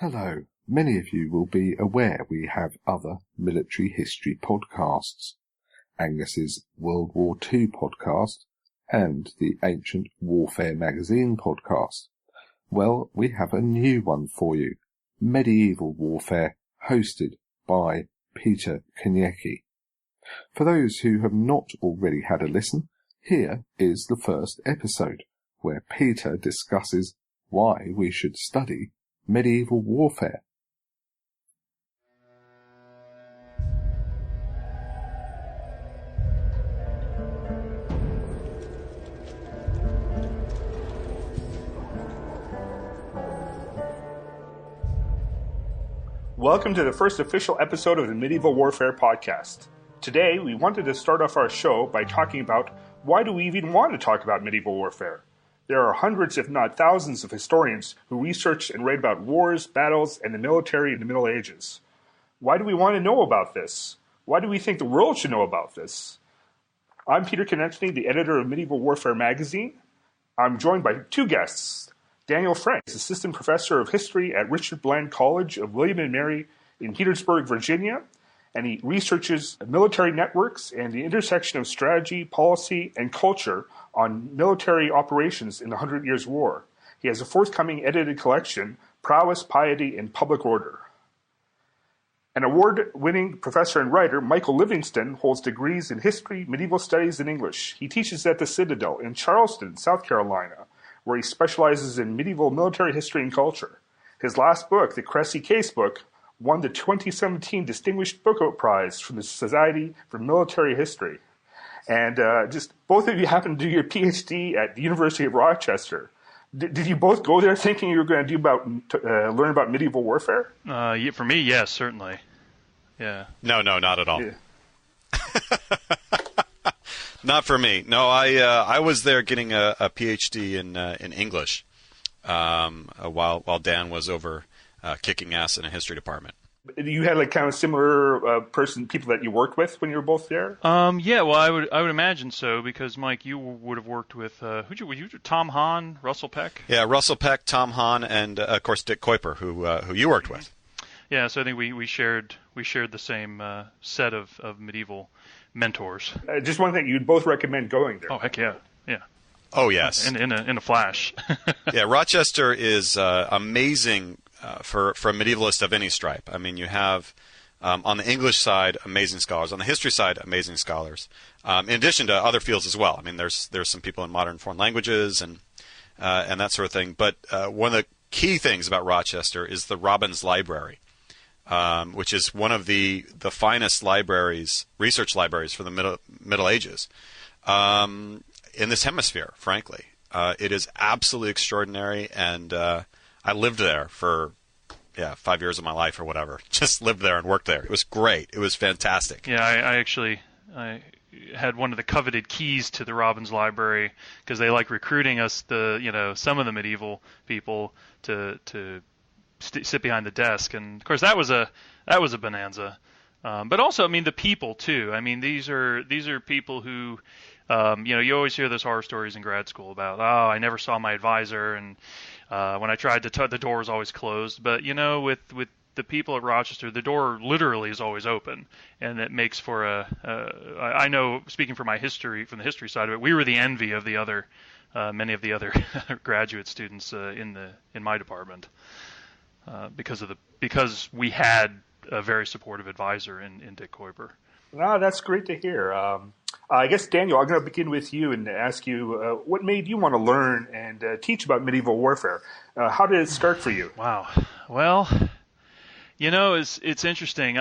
Hello. Many of you will be aware we have other military history podcasts. Angus's World War II podcast and the Ancient Warfare Magazine podcast. Well, we have a new one for you. Medieval Warfare, hosted by Peter Konieczny. For those who have not already had a listen, here is the first episode, where Peter discusses why we should study medieval warfare. Welcome to the first official episode of the Medieval Warfare Podcast. Today, we wanted to start off our show by talking about why do we even want to talk about medieval warfare? There are hundreds, if not thousands, of historians who research and write about wars, battles, and the military in the Middle Ages. Why do we want to know about this? Why do we think the world should know about this? I'm Peter Konieczny, the editor of Medieval Warfare magazine. I'm joined by two guests. Daniel Franks, assistant professor of history at Richard Bland College of William and Mary in Petersburg, Virginia, and he researches military networks and the intersection of strategy, policy, and culture on military operations in the 100 Years' War. He has a forthcoming edited collection, Prowess, Piety, and Public Order. An award-winning professor and writer, Michael Livingston, holds degrees in history, medieval studies, and English. He teaches at the Citadel in Charleston, South Carolina, where he specializes in medieval military history and culture. His last book, the Cressy Case Book, won the 2017 Distinguished Book Prize from the Society for Military History. And just both of you happen to do your PhD at the University of Rochester. Did you both go there thinking you were going to learn about medieval warfare? For me, yes, certainly. Yeah. No, not at all. Yeah. Not for me. No, I was there getting a PhD in English while Dan was over kicking ass in a history department. You had like kind of similar people that you worked with when you were both there? Yeah, well, I would imagine so, because Mike, you would have worked with Tom Hahn, Russell Peck. Yeah, Russell Peck, Tom Hahn, and of course Dick Kuiper, who you worked with. Yeah, so I think we shared the same set of medieval mentors. Just one thing, you'd both recommend going there. Oh heck yeah. Oh yes, in a flash. Yeah, Rochester is amazing for a medievalist of any stripe. I mean, you have on the English side amazing scholars, on the history side amazing scholars, in addition to other fields as well. I mean, there's some people in modern foreign languages and that sort of thing. But one of the key things about Rochester is the Robbins Library, which is one of the finest libraries, research libraries for the Middle Ages in this hemisphere. Frankly, it is absolutely extraordinary, and I lived there for 5 years of my life or whatever. Just lived there and worked there. It was great. It was fantastic. Yeah, I had one of the coveted keys to the Robbins Library, because they like recruiting us, some of the medieval people to sit behind the desk, and of course that was a bonanza. But also, I mean, the people too. I mean, these are people who, you always hear those horror stories in grad school about, I never saw my advisor, and when I tried to the door was always closed. But with the people at Rochester, the door literally is always open, and it makes for I know, speaking from the history side of it, we were the envy of the other many of the other graduate students in my department, because we had a very supportive advisor in Dick Kuiper. No, that's great to hear. I guess, Daniel, I'm going to begin with you and ask you, what made you want to learn and teach about medieval warfare? How did it start for you? Wow. Well, it's interesting.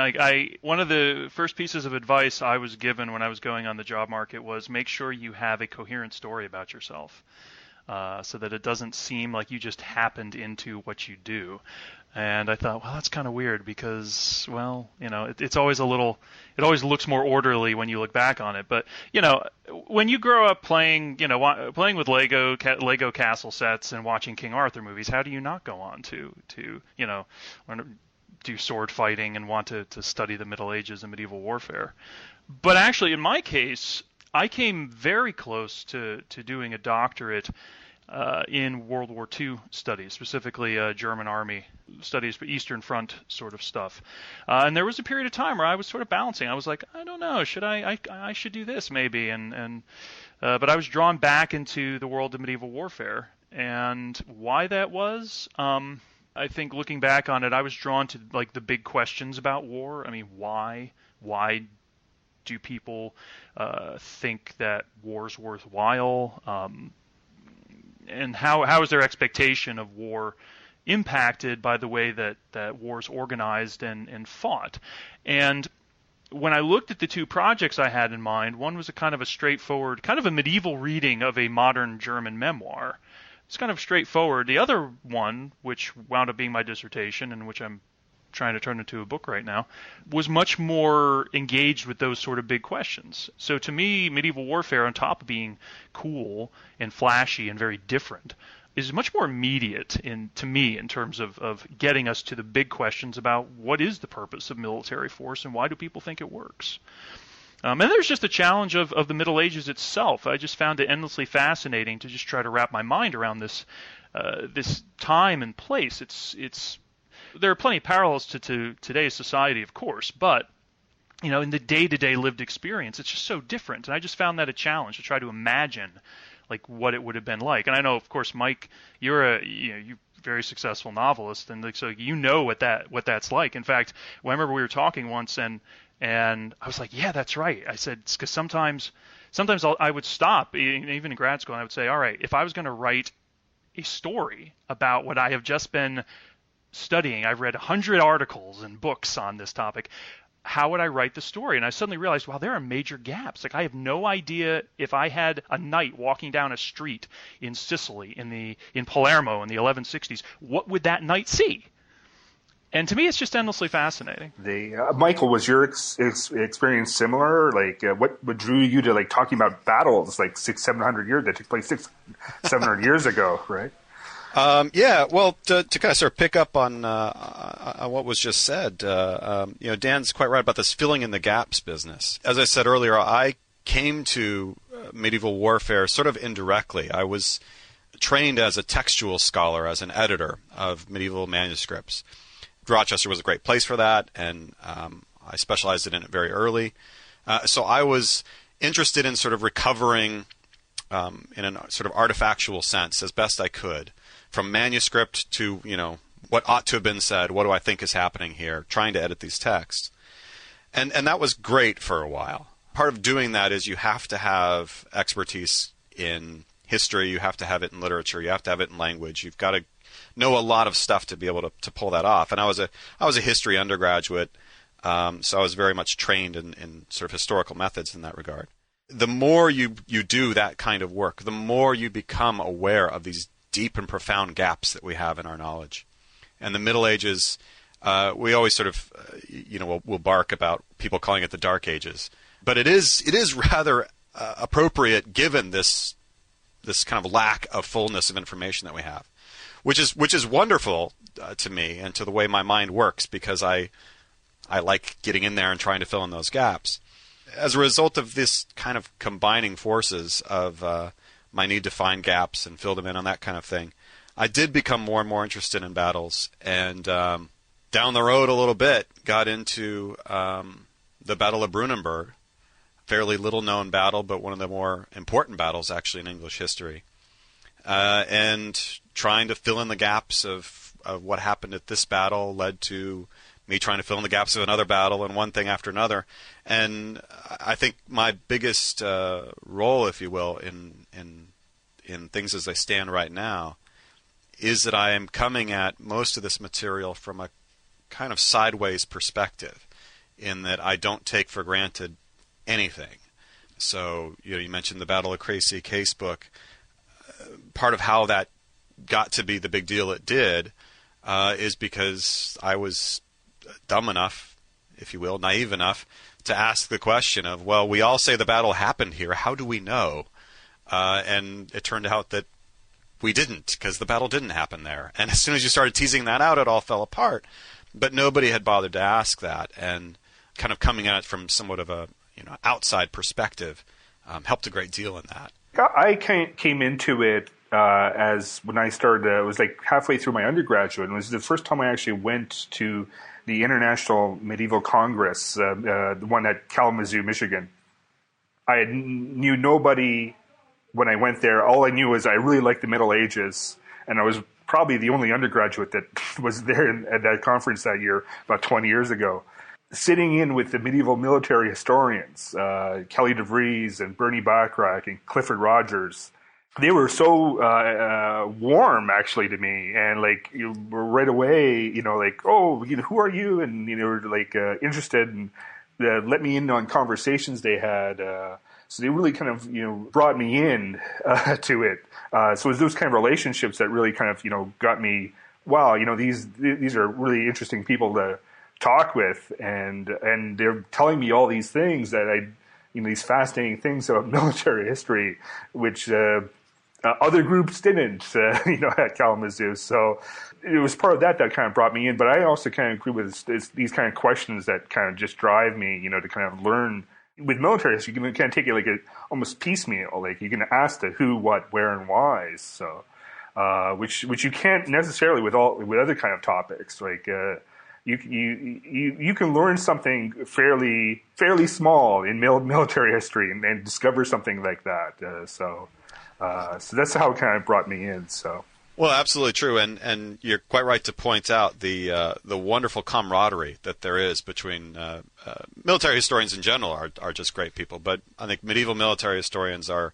One of the first pieces of advice I was given when I was going on the job market was make sure you have a coherent story about yourself, so that it doesn't seem like you just happened into what you do. And I thought, well, that's kind of weird, because, it's always it always looks more orderly when you look back on it. But, when you grow up playing with Lego castle sets and watching King Arthur movies, how do you not go on to learn, do sword fighting and want to study the Middle Ages and medieval warfare? But actually, in my case, I came very close to doing a doctorate in World War II studies, specifically German Army studies, but Eastern Front sort of stuff. And there was a period of time where I was sort of balancing. I was like, I don't know, should I should do this maybe, but I was drawn back into the world of medieval warfare, and why that was. I think looking back on it, I was drawn to like the big questions about war. I mean, why do people think that war's worthwhile? And how is their expectation of war impacted by the way that war's organized and fought? And when I looked at the two projects I had in mind, one was a kind of a straightforward, kind of a medieval reading of a modern German memoir. It's kind of straightforward. The other one, which wound up being my dissertation, and which I'm trying to turn into a book right now, was much more engaged with those sort of big questions. So to me, medieval warfare, on top of being cool and flashy and very different, is much more immediate to me in terms of getting us to the big questions about what is the purpose of military force and why do people think it works. And there's just the challenge of the Middle Ages itself. I just found it endlessly fascinating to just try to wrap my mind around this time and place. There are plenty of parallels to today's society, of course, but in the day-to-day lived experience, it's just so different. And I just found that a challenge to try to imagine like what it would have been like. And I know, of course, Mike, you're a very successful novelist, and so what that's like. In fact, I remember we were talking once, and I was like, yeah, that's right. I said, because sometimes I would stop, even in grad school, and I would say, all right, if I was going to write a story about what I have just been studying, I've read 100 articles and books on this topic, how would I write the story? And I suddenly realized, wow, there are major gaps. Like, I have no idea if I had a knight walking down a street in Sicily in Palermo in the 1160s, what would that knight see? And to me, it's just endlessly fascinating. Michael, was your experience similar? Like, what drew you to like talking about battles like 600-700 years that took place 600-700 years ago, right? Yeah, well, to kind of sort of pick up on what was just said, Dan's quite right about this filling in the gaps business. As I said earlier, I came to medieval warfare sort of indirectly. I was trained as a textual scholar, as an editor of medieval manuscripts. Rochester was a great place for that, and I specialized in it very early. So I was interested in sort of recovering in a sort of artifactual sense as best I could, from manuscript to, what ought to have been said, what do I think is happening here, trying to edit these texts. And that was great for a while. Part of doing that is you have to have expertise in history, you have to have it in literature, you have to have it in language, you've got to know a lot of stuff to be able to pull that off. And I was a history undergraduate, so I was very much trained in sort of historical methods in that regard. The more you do that kind of work, the more you become aware of these deep and profound gaps that we have in our knowledge. And the Middle Ages, we always sort of, we'll bark about people calling it the Dark Ages, but it is rather appropriate given this kind of lack of fullness of information that we have, which is wonderful to me and to the way my mind works, because I like getting in there and trying to fill in those gaps. As a result of this kind of combining forces of my need to find gaps and fill them in on that kind of thing, I did become more and more interested in battles, and down the road a little bit got into the Battle of Brunanburg, fairly little known battle, but one of the more important battles actually in English history, and trying to fill in the gaps of what happened at this battle led to me trying to fill in the gaps of another battle, and one thing after another. And I think my biggest role, if you will, in things as they stand right now, is that I am coming at most of this material from a kind of sideways perspective, in that I don't take for granted anything. So, you mentioned the Battle of Crécy casebook. Part of how that got to be the big deal it did is because I was dumb enough, if you will, naive enough, to ask the question of, well, we all say the battle happened here. How do we know? And it turned out that we didn't, because the battle didn't happen there. And as soon as you started teasing that out, it all fell apart. But nobody had bothered to ask that, and kind of coming at it from somewhat of a outside perspective helped a great deal in that. I came into it as when I started. It was like halfway through my undergraduate, and it was the first time I actually went to the International Medieval Congress, the one at Kalamazoo, Michigan. I knew nobody when I went there. All I knew was I really liked the Middle Ages, and I was probably the only undergraduate that was there at that conference that year, about 20 years ago. Sitting in with the medieval military historians, Kelly DeVries and Bernie Bachrach and Clifford Rogers. They were so warm, actually, to me, and like right away, like, oh, who are you? And were like interested, and let me in on conversations they had. So they really kind of brought me in to it. So it was those kind of relationships that really kind of got me. Wow, these are really interesting people to talk with, and they're telling me all these things that these fascinating things about military history, which other groups didn't, at Kalamazoo. So it was part of that kind of brought me in. But I also kind of agree with these kind of questions that kind of just drive me, to kind of learn. With military history, you can kind of take it like almost piecemeal. Like you can ask the who, what, where, and why. So, which you can't necessarily with other kind of topics. Like you can learn something fairly small in military history and discover something like that. So that's how it kind of brought me in. So. Well, absolutely true, and you're quite right to point out the wonderful camaraderie that there is between military historians in general are just great people, but I think medieval military historians are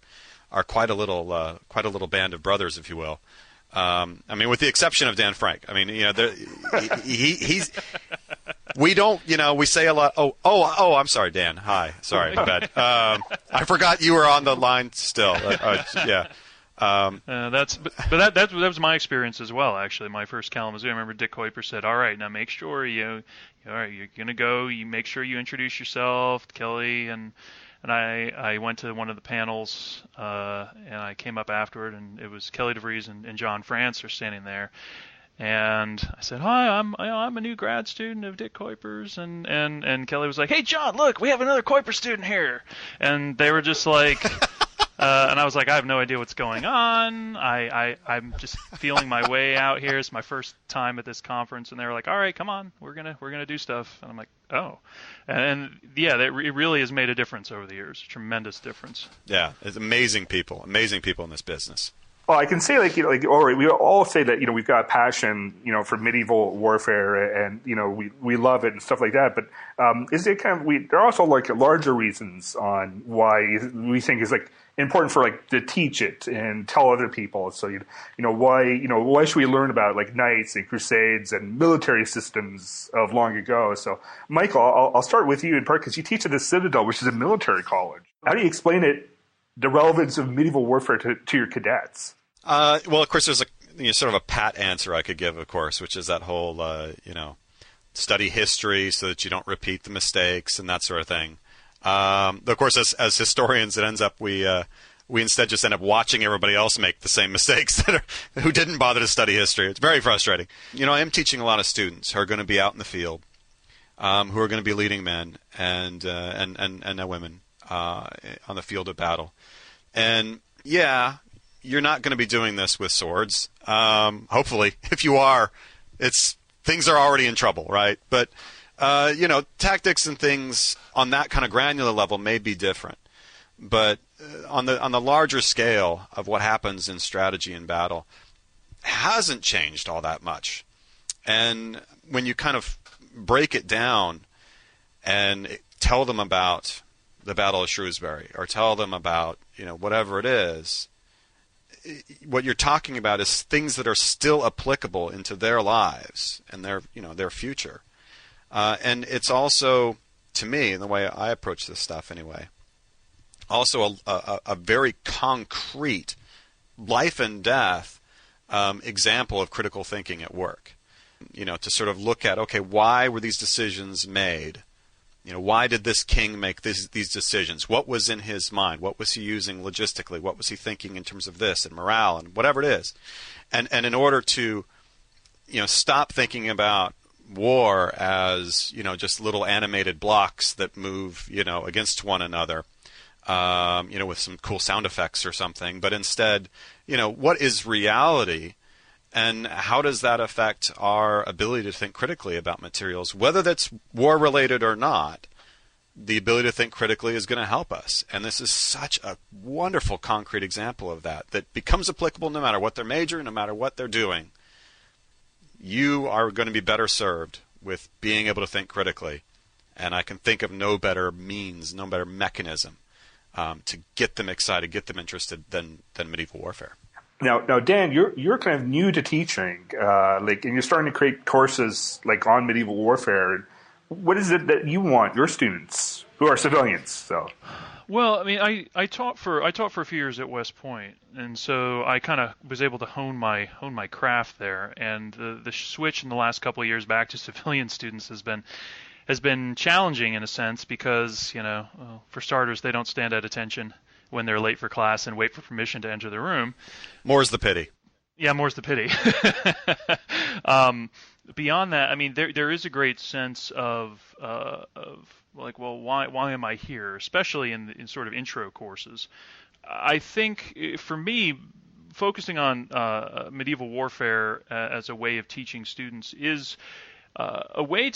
quite a little band of brothers, if you will. I mean, with the exception of Dan Frank. I mean, he's we don't, we say a lot. Oh, I'm sorry, Dan. Hi, sorry, bad. I forgot you were on the line still. Yeah. That was my experience as well. Actually, my first Kalamazoo, I remember Dick Kuiper said, "All right, now make sure all right, you're gonna go. You make sure you introduce yourself, Kelly." And I went to one of the panels, and I came up afterward, and it was Kelly DeVries and John France are standing there. And I said, "Hi, I'm a new grad student of Dick Kuiper's," and Kelly was like, "Hey, John, look, we have another Kuiper student here," and they were just like. And I was like, I have no idea what's going on. I'm just feeling my way out here. It's my first time at this conference, and they were like, "All right, come on, we're gonna do stuff." And I'm like, "Oh," and yeah, it really has made a difference over the years. Tremendous difference. Yeah, it's amazing people in this business. Well, I can say all right, we all say that we've got a passion for medieval warfare, and we love it and stuff like that. But is it kind of there are also like larger reasons on why we think is like important for to teach it and tell other people. So why should we learn about like knights and crusades and military systems of long ago? So Michael, I'll start with you in part because you teach at the Citadel, which is a military college. How do you explain the relevance of medieval warfare to your cadets? Well, of course, there's sort of a pat answer I could give, of course, which is that whole, study history so that you don't repeat the mistakes and that sort of thing. Of course, as historians, it ends up we instead just end up watching everybody else make the same mistakes who didn't bother to study history. It's very frustrating. I am teaching a lot of students who are going to be out in the field, who are going to be leading men and women on the field of battle. And yeah, you're not going to be doing this with swords. Hopefully, if you are, things are already in trouble, right? But tactics and things on that kind of granular level may be different. But on the larger scale of what happens in strategy and battle hasn't changed all that much. And when you kind of break it down and tell them about the Battle of Shrewsbury or tell them about, whatever it is, what you're talking about is things that are still applicable into their lives and their future. And it's also, to me, in the way I approach this stuff anyway, also a very concrete life and death example of critical thinking at work. To sort of look at, okay, why were these decisions made? Why did this king make these decisions? What was in his mind? What was he using logistically? What was he thinking in terms of this and morale and whatever it is? And in order to, stop thinking about war as, just little animated blocks that move, against one another, with some cool sound effects or something, but instead, what is reality, and how does that affect our ability to think critically about materials, whether that's war-related or not? The ability to think critically is going to help us. And this is such a wonderful concrete example of that becomes applicable no matter what their major, no matter what they're doing. You are going to be better served with being able to think critically. And I can think of no better means, no better mechanism to get them excited, get them interested than medieval warfare. Now, Dan, you're kind of new to teaching, and you're starting to create courses on medieval warfare. What is it that you want your students, who are civilians? So, well, I mean, I taught for a few years at West Point, and so I kind of was able to hone my craft there. And the switch in the last couple of years back to civilian students has been challenging in a sense because for starters, they don't stand at attention when they're late for class and wait for permission to enter the room. More's the pity. Yeah, more's the pity. Beyond that, I mean, there is a great sense of why am I here? Especially in sort of intro courses. I think for me, focusing on medieval warfare as a way of teaching students is a way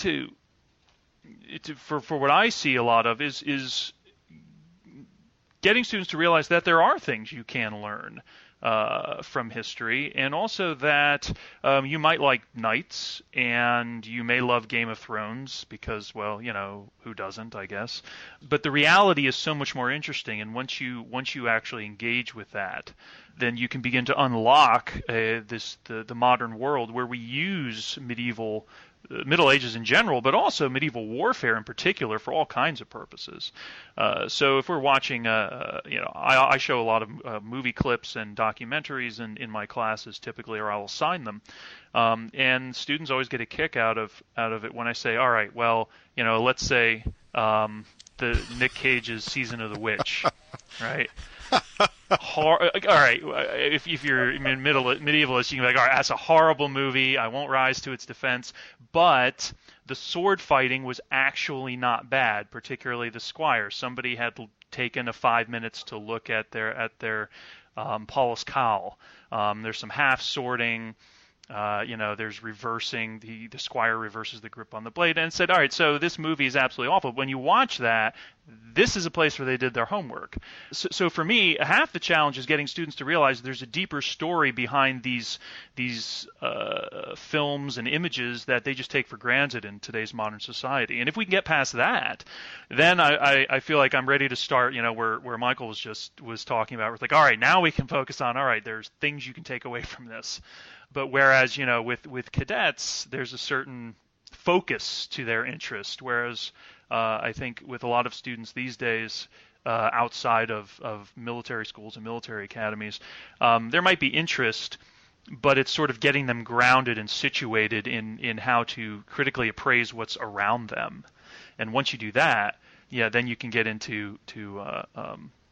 for what I see a lot of is getting students to realize that there are things you can learn from history, and also that you might like knights, and you may love Game of Thrones because, well, who doesn't, I guess. But the reality is so much more interesting, and once you actually engage with that, then you can begin to unlock the modern world where we use Middle Ages in general, but also medieval warfare in particular for all kinds of purposes. So if we're watching, I show a lot of movie clips and documentaries in my classes typically, or I'll assign them. And students always get a kick out of it when I say, all right, well, let's say the Nick Cage's Season of the Witch, right? All right, if you're medievalist, you can be like, all right, that's a horrible movie. I won't rise to its defense. But the sword fighting was actually not bad, particularly the squire. Somebody had taken 5 minutes to look at their Paulus cowl. There's some half swording. There's reversing, the squire reverses the grip on the blade, and said, all right, so this movie is absolutely awful. When you watch that, this is a place where they did their homework. So for me, half the challenge is getting students to realize there's a deeper story behind these films and images that they just take for granted in today's modern society. And if we can get past that, then I feel like I'm ready to start, where Michael was talking about. It's like, all right, now we can focus on, all right, there's things you can take away from this. But whereas, with cadets, there's a certain focus to their interest, whereas I think with a lot of students these days outside of military schools and military academies, there might be interest, but it's sort of getting them grounded and situated in how to critically appraise what's around them. And once you do that, then you can get into the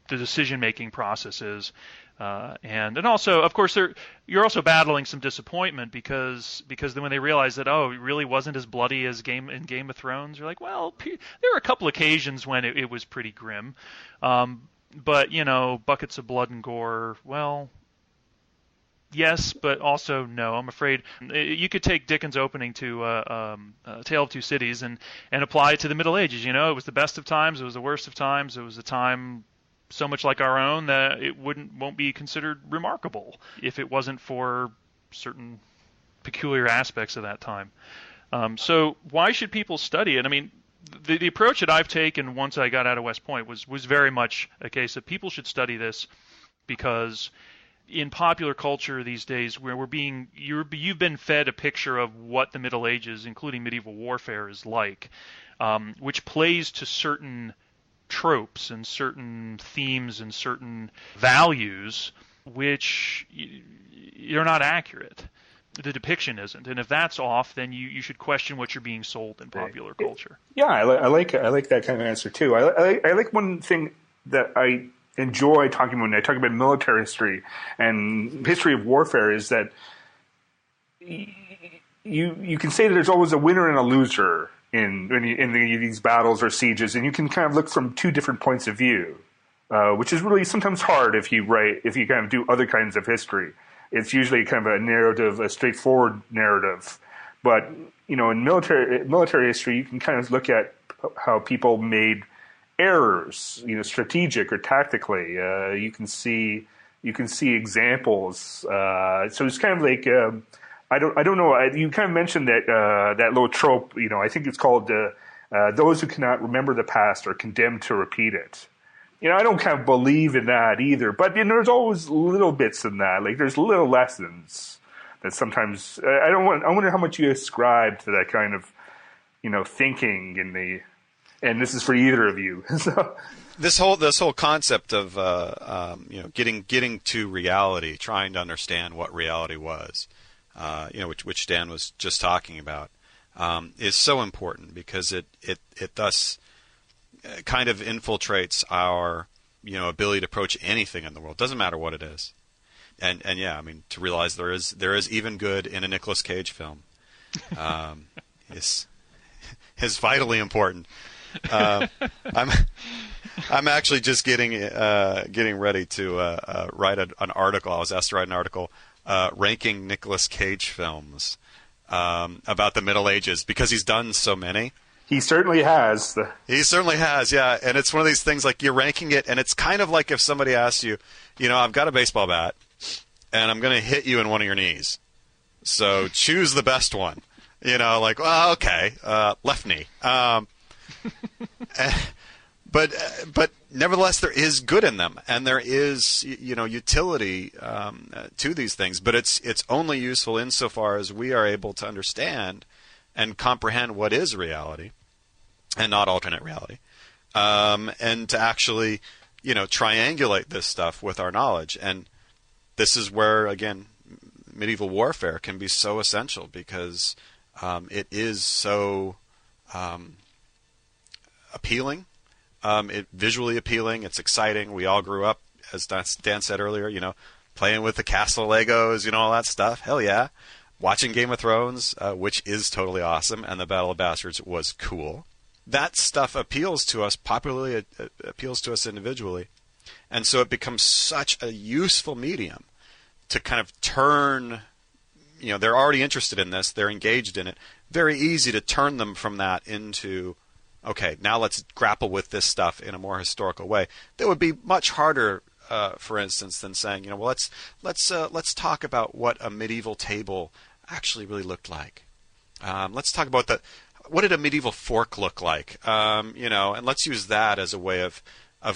decision-making processes. And also, of course, you're also battling some disappointment because then when they realize that, it really wasn't as bloody as Game of Thrones, you're like, well, there were a couple occasions when it was pretty grim. But, buckets of blood and gore, well, yes, but also no. I'm afraid you could take Dickens' opening to Tale of Two Cities and apply it to the Middle Ages. It was the best of times, it was the worst of times, it was a time so much like our own that it won't be considered remarkable if it wasn't for certain peculiar aspects of that time. So why should people study it? I mean, the approach that I've taken once I got out of West Point was very much a case of people should study this because in popular culture these days, where you've been fed a picture of what the Middle Ages, including medieval warfare, is like, which plays to certain tropes and certain themes and certain values which you're not accurate. The depiction isn't, and if that's off, then you should question what you're being sold in popular culture. Yeah, I like that kind of answer too. I like one thing that I enjoy talking about when I talk about military history and history of warfare is that you can say that there's always a winner and a loser in these battles or sieges, and you can kind of look from two different points of view. which is really sometimes hard if you kind of do other kinds of history. It's usually kind of a narrative, a straightforward narrative. But, in military history, you can kind of look at how people made errors, strategic or tactically. You can see examples. So it's kind of like, I don't know. You kind of mentioned that little trope. I think it's called those who cannot remember the past are condemned to repeat it. I don't kind of believe in that either. But there's always little bits in that. Like there's little lessons that sometimes I wonder how much you ascribe to that kind of thinking and this is for either of you. So. This whole concept of getting to reality, trying to understand what reality was, which Dan was just talking about, is so important because it thus kind of infiltrates our ability to approach anything in the world. Doesn't matter what it is, and yeah, I mean to realize there is even good in a Nicolas Cage film, is vitally important. I'm actually just getting ready to write an article. I was asked to write an article ranking Nicolas Cage films about the Middle Ages because he's done so many. He certainly has. He certainly has, yeah. And it's one of these things like you're ranking it, and it's kind of like if somebody asks you, I've got a baseball bat, and I'm going to hit you in one of your knees. So choose the best one. Like, well, okay, left knee. But nevertheless, there is good in them, and there is utility to these things. But it's only useful insofar as we are able to understand and comprehend what is reality, and not alternate reality, and to actually triangulate this stuff with our knowledge. And this is where again medieval warfare can be so essential because it is so appealing. Visually appealing. It's exciting. We all grew up, as Dan said earlier, playing with the castle Legos, all that stuff. Hell yeah. Watching Game of Thrones, which is totally awesome, and the Battle of Bastards was cool. That stuff appeals to us popularly. It appeals to us individually. And so it becomes such a useful medium to kind of turn, they're already interested in this. They're engaged in it. Very easy to turn them from that into, okay, now let's grapple with this stuff in a more historical way. That would be much harder, for instance, than saying, well, let's talk about what a medieval table actually really looked like. Let's talk about what did a medieval fork look like, and let's use that as a way of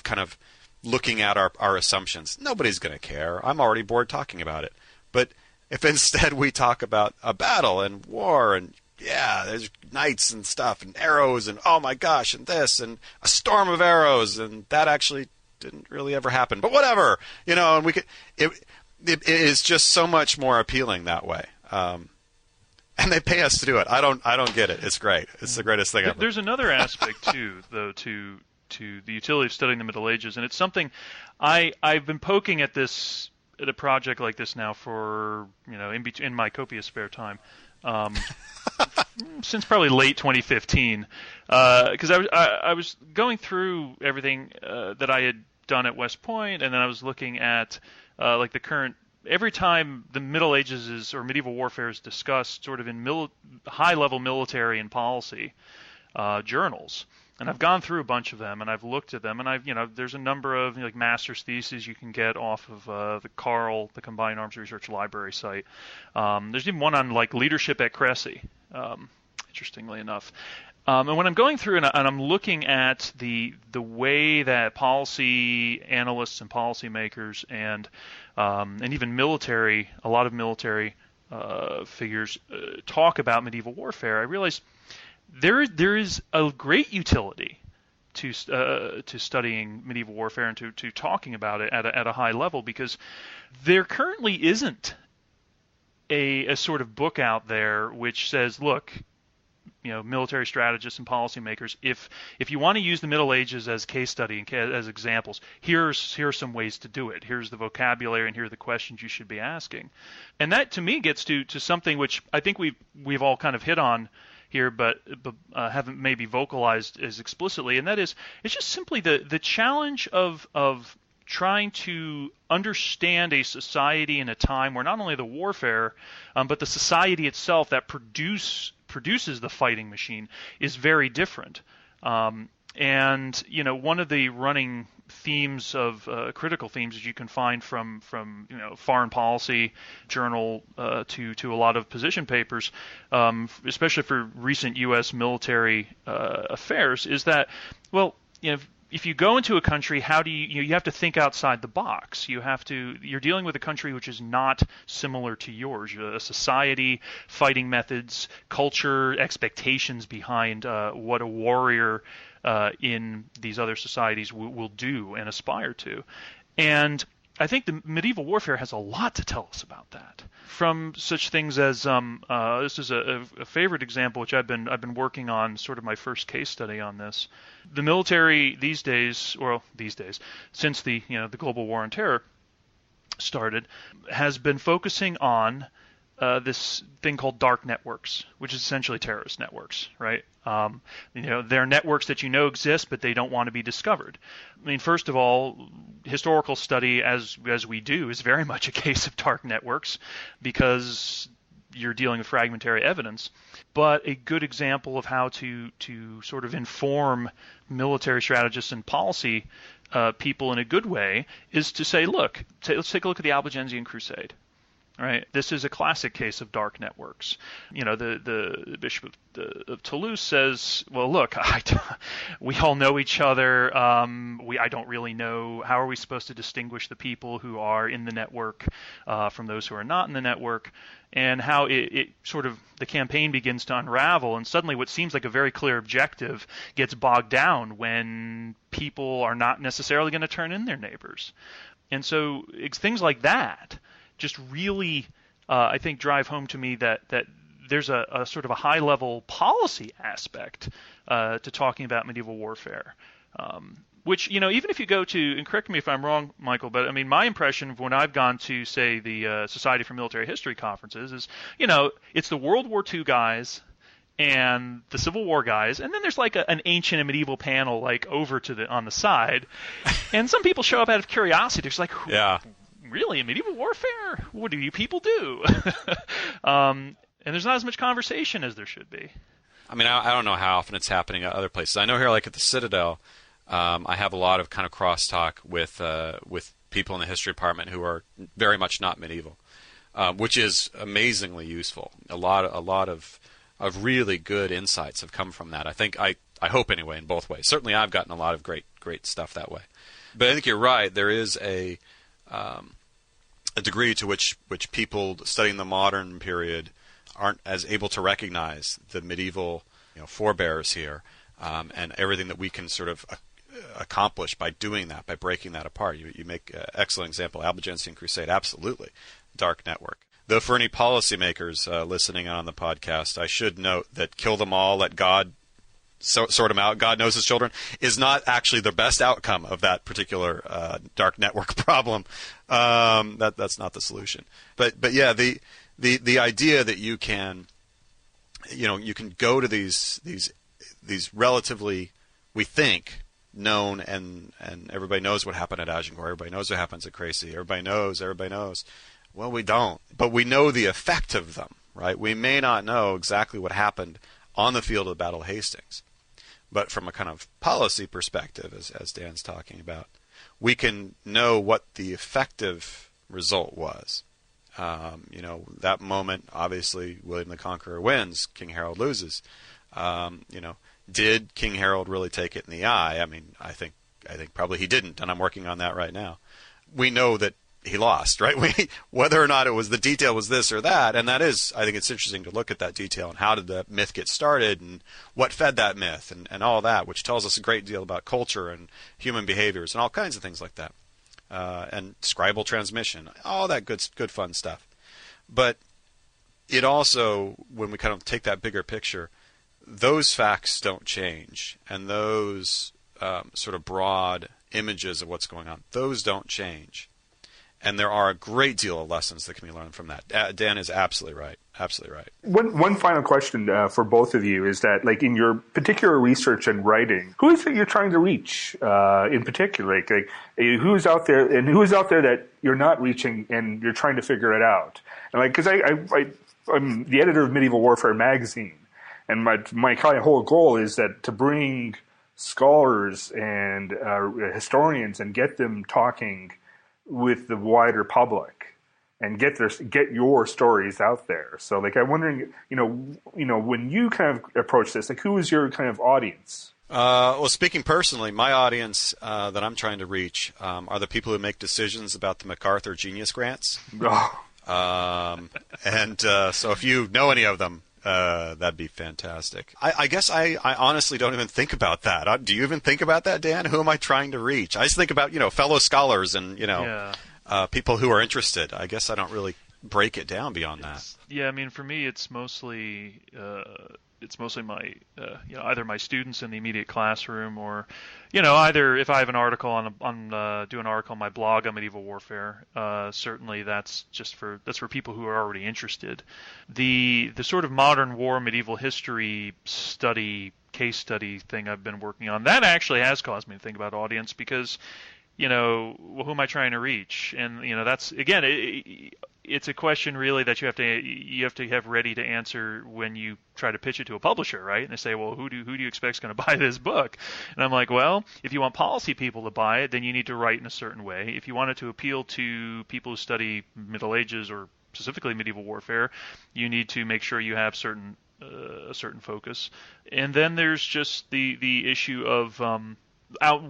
kind of looking at our assumptions. Nobody's going to care. I'm already bored talking about it. But if instead we talk about a battle and war and yeah, there's knights and stuff and arrows and oh my gosh and this and a storm of arrows and that actually didn't really ever happen. But whatever, and we could. It is just so much more appealing that way. And they pay us to do it. I don't get it. It's great. It's the greatest thing ever. There's another aspect too, though, to the utility of studying the Middle Ages, and it's something I've been poking at this at a project like this now for in my copious spare time. Since probably late 2015, because I was going through everything that I had done at West Point, and then I was looking at like the current. Every time the Middle Ages or medieval warfare is discussed, sort of in high-level military and policy journals, and I've gone through a bunch of them, and I've looked at them, and there's a number of like master's theses you can get off of the Combined Arms Research Library site. There's even one on like leadership at Cressy, interestingly enough. And when I'm going through and I'm looking at the way that policy analysts and policymakers and even a lot of military figures talk about medieval warfare, I realize there is a great utility to studying medieval warfare and to talking about it at a high level, because there currently isn't a sort of book out there which says, look, military strategists and policymakers, if you want to use the Middle Ages as case study and as examples, here are some ways to do it. Here's the vocabulary, and here are the questions you should be asking. And that, to me, gets to something which I think we've all kind of hit on here, but haven't maybe vocalized as explicitly, and that is, it's just simply the challenge of trying to understand a society in a time where not only the warfare, but the society itself that produces the fighting machine is very different. And one of the running themes of critical themes that you can find from foreign policy journal to a lot of position papers, especially for recent U.S. military affairs, is that, well, if you go into a country, how do you have to think outside the box. You're dealing with a country which is not similar to yours. A society, fighting methods, culture, expectations behind what a warrior in these other societies will do and aspire to. And I think the medieval warfare has a lot to tell us about that. From such things as this is a favorite example which I've been working on, sort of my first case study on this. The military these days, since the global war on terror started, has been focusing on this thing called dark networks, which is essentially terrorist networks, right? They're networks that exist, but they don't want to be discovered. I mean, first of all, historical study, as we do, is very much a case of dark networks because you're dealing with fragmentary evidence. But a good example of how to sort of inform military strategists and policy people in a good way is to say, look, let's take a look at the Albigensian Crusade. Right. This is a classic case of dark networks. The Bishop of Toulouse says, well, look, we all know each other. I don't really know, how are we supposed to distinguish the people who are in the network from those who are not in the network, and how it sort of, the campaign begins to unravel, and suddenly what seems like a very clear objective gets bogged down when people are not necessarily going to turn in their neighbors. And so it's things like that just really, I think, drive home to me that there's a sort of a high-level policy aspect to talking about medieval warfare, which, even if you go to, and correct me if I'm wrong, Michael, but I mean, my impression of when I've gone to, say, the Society for Military History conferences is, it's the World War II guys and the Civil War guys, and then there's like an ancient and medieval panel like over on the side, and some people show up out of curiosity. There's like, yeah. Really, in medieval warfare? What do you people do? And there's not as much conversation as there should be. I mean, I don't know how often it's happening at other places. I know here, like at the Citadel, I have a lot of kind of crosstalk with people in the history department who are very much not medieval, which is amazingly useful. A lot of really good insights have come from that. I think I hope anyway, in both ways. Certainly, I've gotten a lot of great stuff that way. But I think you're right. There is a degree to which people studying the modern period aren't as able to recognize the medieval forebears here, and everything that we can sort of accomplish by doing that, by breaking that apart. You make an excellent example, Albigensian Crusade, absolutely, dark network. Though for any policymakers listening on the podcast, I should note that kill them all, let God sort them out, God knows his children, is not actually the best outcome of that particular dark network problem. That's not the solution. But yeah, the idea that you can go to these relatively, we think, known and everybody knows what happened at Agincourt, everybody knows what happens at Crécy, everybody knows. Well, we don't, but we know the effect of them, right? We may not know exactly what happened on the field of the Battle of Hastings. But from a kind of policy perspective, as Dan's talking about, we can know what the effective result was. That moment, obviously, William the Conqueror wins, King Harold loses. Did King Harold really take it in the eye? I mean, I think probably he didn't, and I'm working on that right now. We know that he lost, right? Whether or not it was the detail was this or that, and that is, I think it's interesting to look at that detail and how did the myth get started and what fed that myth and all that, which tells us a great deal about culture and human behaviors and all kinds of things like that, and scribal transmission, all that good fun stuff. But it also, when we kind of take that bigger picture, those facts don't change, and those sort of broad images of what's going on, those don't change. And there are a great deal of lessons that can be learned from that. Dan is absolutely right. Absolutely right. One final question for both of you is that, like, in your particular research and writing, who is it you're trying to reach in particular? Like, who's out there, and who's out there that you're not reaching, and you're trying to figure it out? And like, because I'm the editor of Medieval Warfare magazine, and my kind of whole goal is that to bring scholars and historians and get them talking with the wider public. And get your stories out there. So, like, I'm wondering, when you kind of approach this, like, who is your kind of audience? Well, speaking personally, my audience that I'm trying to reach are the people who make decisions about the MacArthur Genius Grants. Oh. So if you know any of them, that'd be fantastic. I guess I honestly don't even think about that. Do you even think about that, Dan? Who am I trying to reach? I just think about, fellow scholars and, Yeah. People who are interested. I guess I don't really break it down beyond that. Yeah, I mean, for me, it's mostly my either my students in the immediate classroom, or either if I have an article do an article on my blog on medieval warfare. Certainly, that's for people who are already interested. The sort of modern war medieval history case study thing I've been working on, that actually has caused me to think about audience, because who am I trying to reach? And that's, again, it's a question really that you have to have ready to answer when you try to pitch it to a publisher, right? And they say, well, who do you expect is going to buy this book? And I'm like, well, if you want policy people to buy it, then you need to write in a certain way. If you want it to appeal to people who study Middle Ages or specifically medieval warfare, you need to make sure you have a certain focus. And then there's just the issue of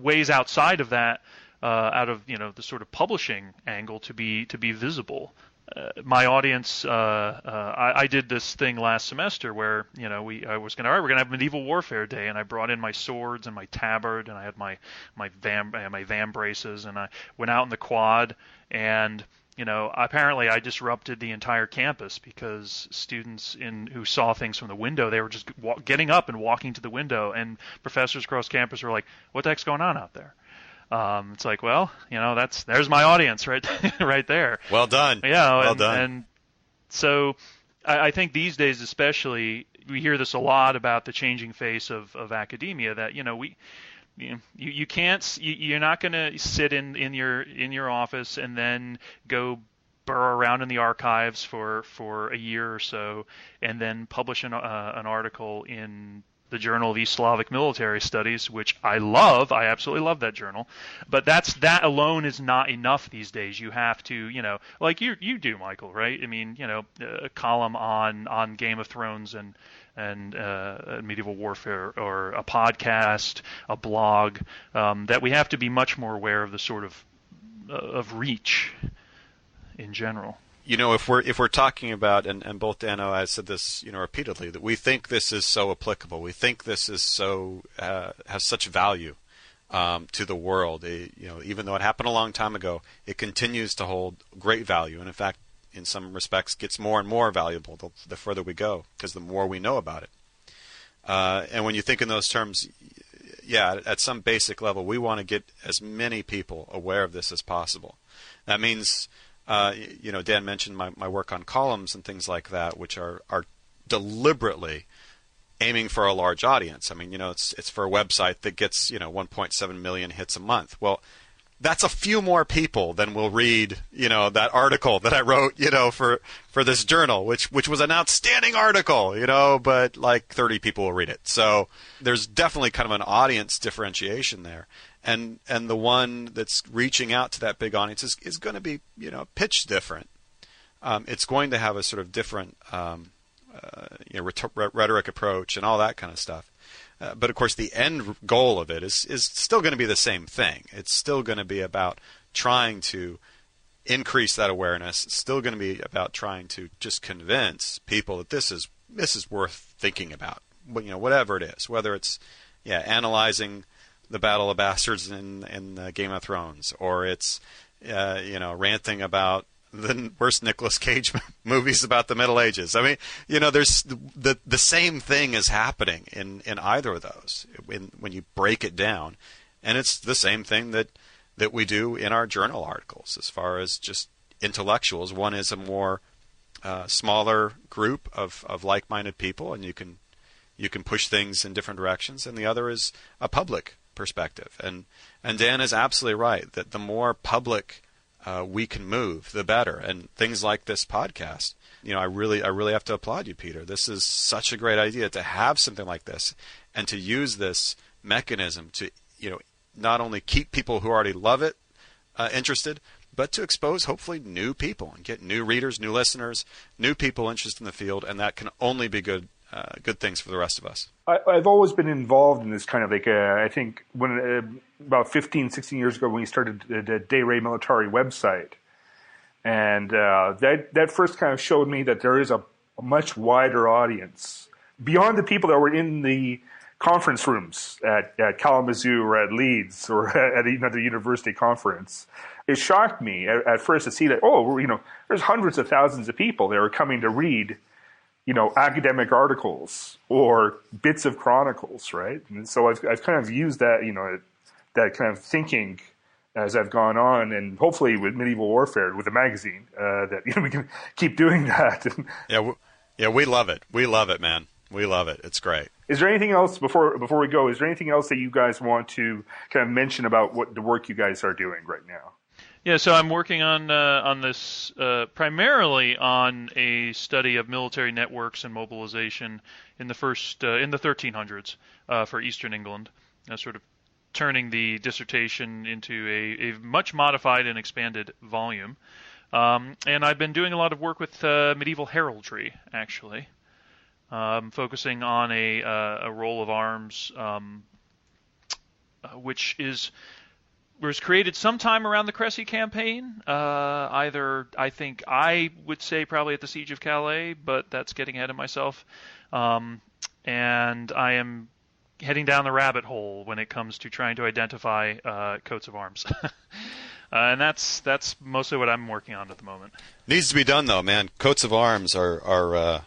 ways outside of that. Out of the sort of publishing angle to be visible. My audience, I did this thing last semester where we're gonna have medieval warfare day, and I brought in my swords and my tabard, and I had my van braces, and I went out in the quad, and apparently I disrupted the entire campus, because students who saw things from the window, they were just getting up and walking to the window, and professors across campus were like, "What the heck's going on out there?" It's like, well, there's my audience right there. Well done. Yeah, well done. And so I think these days especially, we hear this a lot about the changing face of academia, that you can't, you're not going to sit in your office and then go burrow around in the archives for a year or so and then publish an article in the Journal of East Slavic Military Studies, which I love. I absolutely love that journal. But that alone is not enough these days. You have to, like you do, Michael, right? I mean, a column on Game of Thrones and medieval warfare, or a podcast, a blog, that we have to be much more aware of the sort of reach in general. If we're talking about, and both Dan and I said this, repeatedly, that we think this is so applicable, we think this is so has such value to the world. Even though it happened a long time ago, it continues to hold great value, and in fact, in some respects, gets more and more valuable the further we go, because the more we know about it. And when you think in those terms, yeah, at some basic level, we want to get as many people aware of this as possible. That means. Dan mentioned my work on columns and things like that, which are deliberately aiming for a large audience. I mean, it's for a website that gets 1.7 million hits a month. Well, that's a few more people than will read that article that I wrote for this journal, which was an outstanding article, but like 30 people will read it. So there's definitely kind of an audience differentiation there. And the one that's reaching out to that big audience is going to be pitched different. It's going to have a sort of different rhetoric approach and all that kind of stuff. But of course, the end goal of it is still going to be the same thing. It's still going to be about trying to increase that awareness. It's still going to be about trying to just convince people that this is worth thinking about. Whatever it is, whether it's analyzing the Battle of Bastards in Game of Thrones, or it's ranting about the worst Nicolas Cage movies about the Middle Ages. I mean, there's the same thing is happening in either of those when you break it down, and it's the same thing that we do in our journal articles as far as just intellectuals. One is a more smaller group of like-minded people, and you can push things in different directions. And the other is a public perspective. And Dan is absolutely right that the more public we can move, the better. And things like this podcast, I really have to applaud you, Peter. This is such a great idea to have something like this and to use this mechanism to, not only keep people who already love it interested, but to expose hopefully new people and get new readers, new listeners, new people interested in the field, and that can only be good things for the rest of us. I've always been involved in this kind of I think when about 15, 16 years ago when we started the De Re Militari website, and that first kind of showed me that there is a much wider audience beyond the people that were in the conference rooms at Kalamazoo or at Leeds or at another university conference. It shocked me at first to see that, there's hundreds of thousands of people that are coming to read, academic articles or bits of chronicles, right? And so I've kind of used that, that kind of thinking as I've gone on, and hopefully with Medieval Warfare, with the magazine, that we can keep doing that. Yeah, we love it. We love it, man. We love it. It's great. Is there anything else before we go? Is there anything else that you guys want to kind of mention about what the work you guys are doing right now? Yeah, so I'm working on this primarily on a study of military networks and mobilization in the 1300s for Eastern England, sort of turning the dissertation into a much modified and expanded volume. And I've been doing a lot of work with medieval heraldry, actually, focusing on a roll of arms, which was created sometime around the Cressy campaign. Either, I think I would say probably at the Siege of Calais, but that's getting ahead of myself. And I am heading down the rabbit hole when it comes to trying to identify coats of arms. And that's mostly what I'm working on at the moment. Needs to be done, though, man. Coats of arms are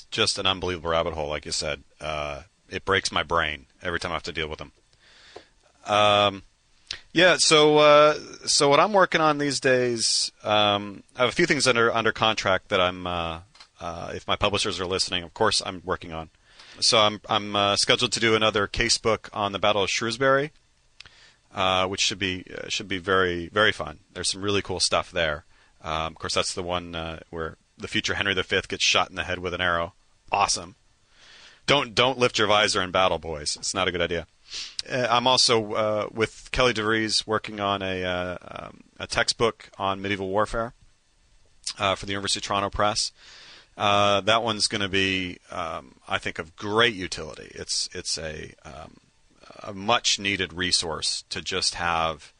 just an unbelievable rabbit hole, like you said. It breaks my brain every time I have to deal with them. So what I'm working on these days, I have a few things under contract that I'm, if my publishers are listening, of course I'm working on. So I'm scheduled to do another casebook on the Battle of Shrewsbury, which should be very, very fun. There's some really cool stuff there. Of course, that's the one where the future Henry V gets shot in the head with an arrow. Awesome. Don't lift your visor in battle, boys. It's not a good idea. I'm also with Kelly DeVries working on a textbook on medieval warfare for the University of Toronto Press. That one's going to be, I think, of great utility. It's a much needed resource to just have.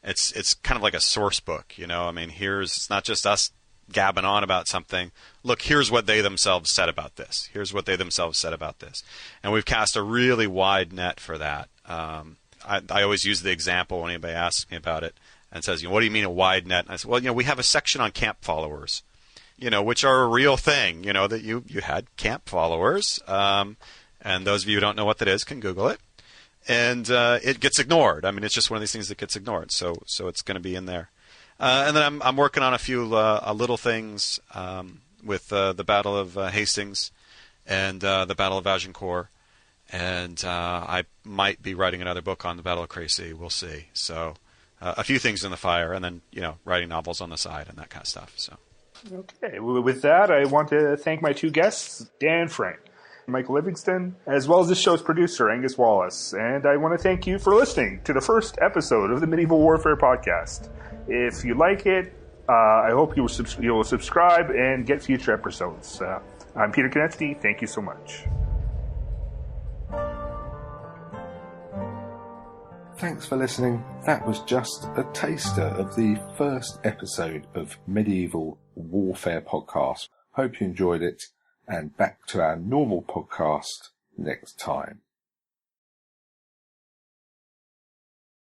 It's kind of like a source book, I mean, it's not just us gabbing on about something. Look, here's what they themselves said about this. Here's what they themselves said about this. And we've cast a really wide net for that. I always use the example when anybody asks me about it and says, what do you mean a wide net? And I say, well, we have a section on camp followers, which are a real thing, that you had camp followers. And those of you who don't know what that is can Google it. And it gets ignored. I mean, it's just one of these things that gets ignored. So it's going to be in there. And then I'm working on a few little things with the Battle of Hastings and the Battle of Agincourt, and I might be writing another book on the Battle of Crécy. We'll see. So a few things in the fire, and then writing novels on the side and that kind of stuff. So okay, with that, I want to thank my two guests, Dan Frank, Michael Livingston, as well as this show's producer, Angus Wallace. And I want to thank you for listening to the first episode of the Medieval Warfare Podcast. If you like it, I hope you will subscribe and get future episodes. I'm Peter Konieczny. Thank you so much. Thanks for listening. That was just a taster of the first episode of Medieval Warfare Podcast. Hope you enjoyed it, and back to our normal podcast next time.